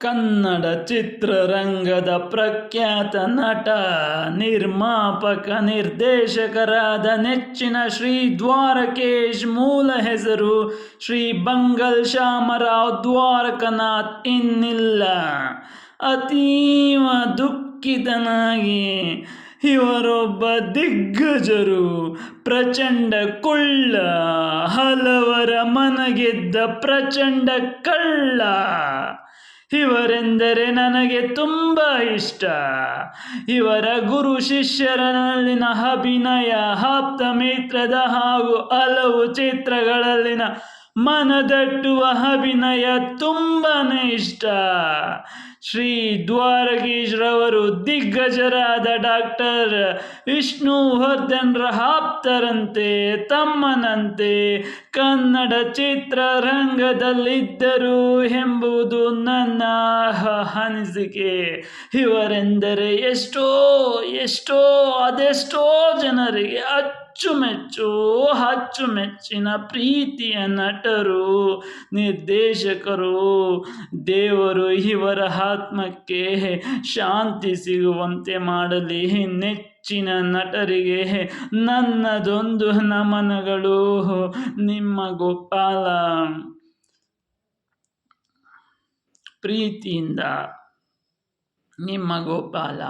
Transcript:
ಕನ್ನಡ ಚಿತ್ರರಂಗದ ಪ್ರಖ್ಯಾತ ನಟ, ನಿರ್ಮಾಪಕ, ನಿರ್ದೇಶಕರಾದ ನೆಚ್ಚಿನ ಶ್ರೀ ದ್ವಾರಕೇಶ್. ಮೂಲ ಹೆಸರು ಶ್ರೀ ಬಂಗಲ್ ಶಾಮರಾವ್ ದ್ವಾರಕನಾಥ್. ಇನ್ನಿಲ್ಲ. ಅತೀವ ದುಃಖಿತನಾಗಿ ಇವರೊಬ್ಬ ದಿಗ್ಗಜರು, ಪ್ರಚಂಡ ಕುಳ್ಳ, ಹಲವರ ಮನಗೆದ್ದ ಪ್ರಚಂಡ ಕಳ್ಳ. ಇವರೆಂದರೆ ನನಗೆ ತುಂಬ ಇಷ್ಟ. ಇವರ ಗುರು ಶಿಷ್ಯರಲ್ಲಿನ ಅಭಿನಯ, ಆಪ್ತ ಮಿತ್ರದ ಹಾಗೂ ಹಲವು ಚಿತ್ರಗಳಲ್ಲಿನ ಮನದಟ್ಟುವ ಅಭಿನಯ ತುಂಬಾನೇ ಇಷ್ಟ. ಶ್ರೀ ದ್ವಾರಕೀಶ್ ರವರು ದಿಗ್ಗಜರಾದ ಡಾಕ್ಟರ್ ವಿಷ್ಣುವರ್ಧನ್ರ ಆಪ್ತರಂತೆ, ತಮ್ಮನಂತೆ ಕನ್ನಡ ಚಿತ್ರರಂಗದಲ್ಲಿದ್ದರು ಎಂಬುದು ನನ್ನ ಅನಿಸಿಕೆ. ಇವರೆಂದರೆ ಎಷ್ಟೋ ಅದೆಷ್ಟೋ ಜನರಿಗೆ ಅಚ್ಚುಮೆಚ್ಚಿನ ಪ್ರೀತಿಯ ನಟರು, ನಿರ್ದೇಶಕರು. ದೇವರು ಇವರ ಆತ್ಮಕ್ಕೆ ಶಾಂತಿ ಸಿಗುವಂತೆ ಮಾಡಲಿ. ನೆಚ್ಚಿನ ನಟರಿಗೆ ನನ್ನದೊಂದು ನಮನಗಳು. ನಿಮ್ಮ ಗೋಪಾಲ. ಪ್ರೀತಿಯಿಂದ ನಿಮ್ಮ ಗೋಪಾಲ.